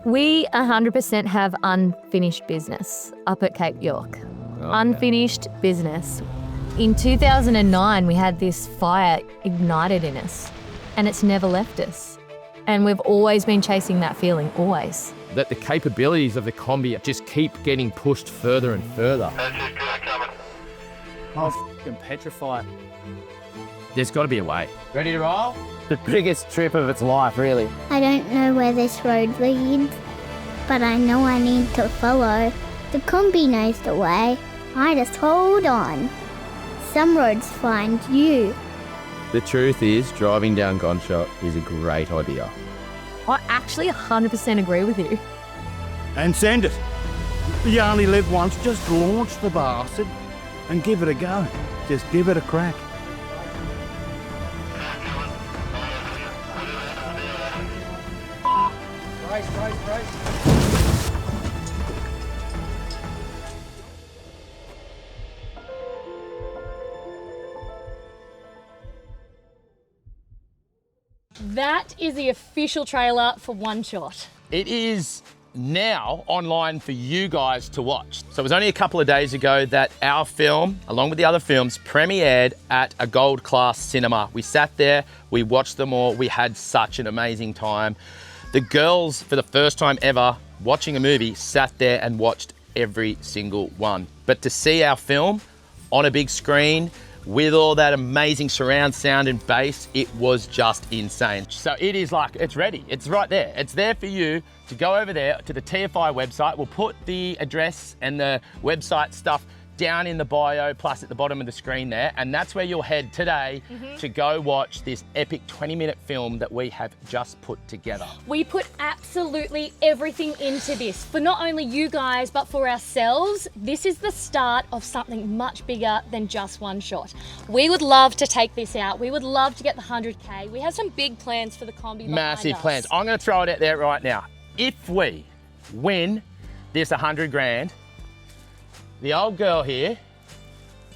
We 100% have unfinished business up at Cape York. Okay. Unfinished business. In 2009, we had this fire ignited in us, and it's never left us. And we've always been chasing that feeling, always. That the capabilities of the Kombi just keep getting pushed further and further. I'm f***ing petrified. There's got to be a way. Ready to roll? The biggest trip of its life, really. I don't know where this road leads, but I know I need to follow. The Kombi knows the way. I just hold on. Some roads find you. The truth is, driving down Gunshot is a great idea. I actually 100% agree with you. And send it. You only live once, just launch the bastard and give it a go. Just give it a crack. Race. That is the official trailer for One Shot. It is now online for you guys to watch. So it was only a couple of days ago that our film, along with the other films, premiered at a gold class cinema. We sat there, we watched them all, we had such an amazing time. The girls, for the first time ever, watching a movie, sat there and watched every single one. But to see our film on a big screen, with all that amazing surround sound and bass, it was just insane. So it is like, it's ready, it's right there. It's there for you to go over there to the TFI website. We'll put the address and the website stuff down in the bio, plus at the bottom of the screen there. And that's where you'll head today to go watch this epic 20-minute film that we have just put together. We put absolutely everything into this for not only you guys, but for ourselves. This is the start of something much bigger than just One Shot. We would love to take this out. We would love to get the 100K. We have some big plans for the Kombi. Massive plans. I'm gonna throw it out there right now. If we win this 100 grand, the old girl here,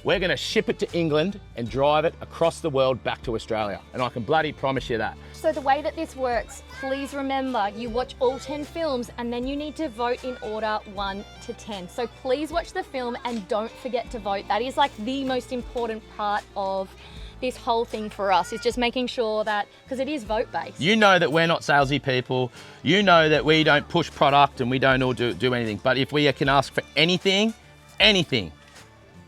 we're gonna ship it to England and drive it across the world back to Australia. And I can bloody promise you that. So the way that this works, please remember, you watch all 10 films and then you need to vote in order 1 to 10. So please watch the film and don't forget to vote. That is like the most important part of this whole thing for us, is just making sure that, because it is vote-based. You know that we're not salesy people. You know that we don't push product and we don't all do anything. But if we can ask for anything,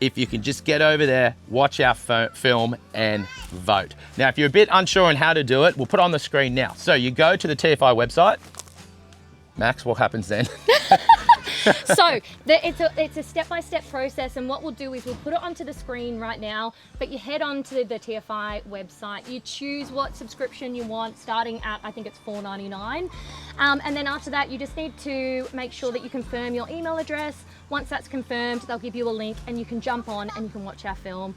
if you can just get over there, watch our film and vote. Now, if you're a bit unsure on how to do it, we'll put it on the screen now. So you go to the TFI website. Max, what happens then? So it's a step-by-step process, and what we'll do is we'll put it onto the screen right now, but you head on to the TFI website, you choose what subscription you want, starting at, I think it's $4.99, and then after that you just need to make sure that you confirm your email address. Once that's confirmed, they'll give you a link and you can jump on and you can watch our film,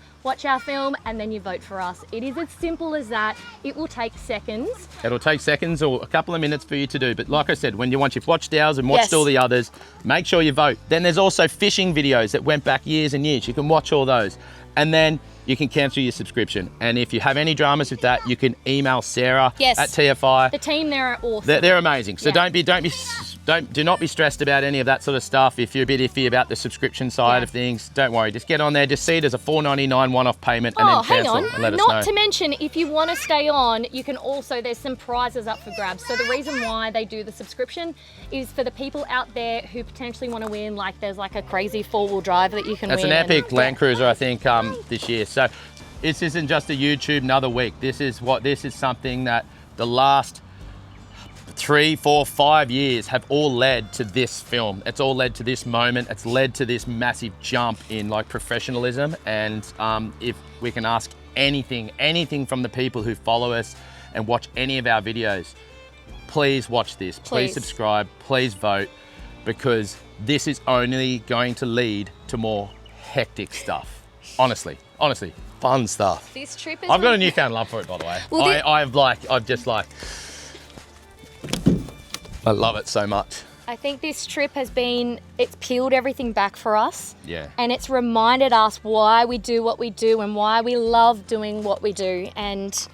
and then you vote for us. It is as simple as that. It will take seconds. It'll take seconds or a couple of minutes for you to do, but like I said, once you've watched ours and watched all the others, make sure you vote. Then there's also fishing videos that went back years and years. You can watch all those. And then you can cancel your subscription. And if you have any dramas with that, you can email Sarah at TFI. The team there are awesome. They're amazing. So do not be stressed about any of that sort of stuff. If you're a bit iffy about the subscription side of things, don't worry. Just get on there. Just see it as a $4.99 one-off payment and then cancel and let us know. Not to mention, if you want to stay on, you can also, there's some prizes up for grabs. So the reason why they do the subscription is for the people out there who potentially want to win, like there's like a crazy four-wheel drive that you can win. That's an epic Land Cruiser, I think, this year. So this isn't just a YouTube another week. This is something that the last 3, 4, 5 years have all led to this film. It's all led to this moment. It's led to this massive jump in like professionalism. And if we can ask anything from the people who follow us and watch any of our videos, please watch this. Please subscribe. Please vote, because this is only going to lead to more hectic stuff. Honestly, fun stuff. This trip is I've got a newfound love for it, by the way. Well, I love it so much. I think this trip it's peeled everything back for us. Yeah. And it's reminded us why we do what we do and why we love doing what we do. And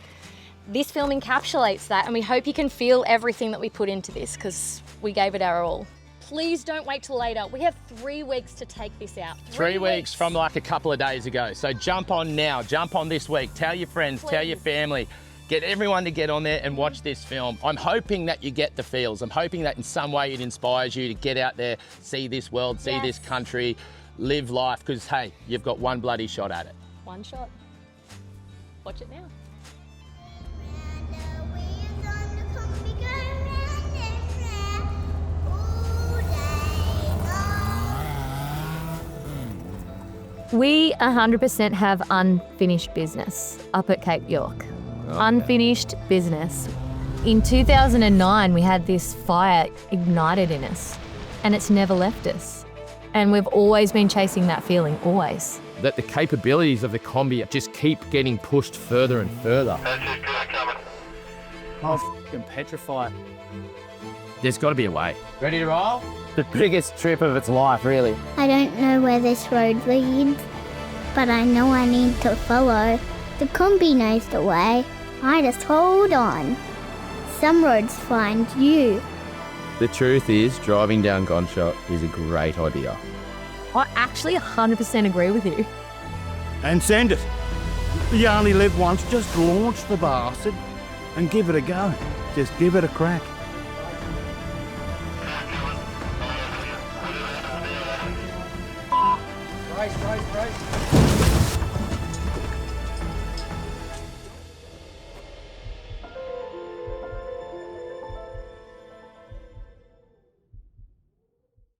this film encapsulates that. And we hope you can feel everything that we put into this, because we gave it our all. Please don't wait till later. We have 3 weeks to take this out. 3 weeks from like a couple of days ago. So jump on now, jump on this week. Tell your friends, tell your family. Get everyone to get on there and watch this film. I'm hoping that you get the feels. I'm hoping that in some way it inspires you to get out there, see this world, see this country, live life, because hey, you've got one bloody shot at it. One shot. Watch it now. We 100% have unfinished business up at Cape York. Unfinished business. In 2009, we had this fire ignited in us, and it's never left us. And we've always been chasing that feeling, always. That the capabilities of the Kombi just keep getting pushed further and further. I'm f***ing petrified. There's got to be a way. Ready to roll? The biggest trip of its life, really. I don't know where this road leads, but I know I need to follow. The Kombi knows the way. I just hold on. Some roads find you. The truth is, driving down Gunshot is a great idea. I actually 100% agree with you. And send it. You only live once, just launch the bastard and give it a go. Just give it a crack. Race.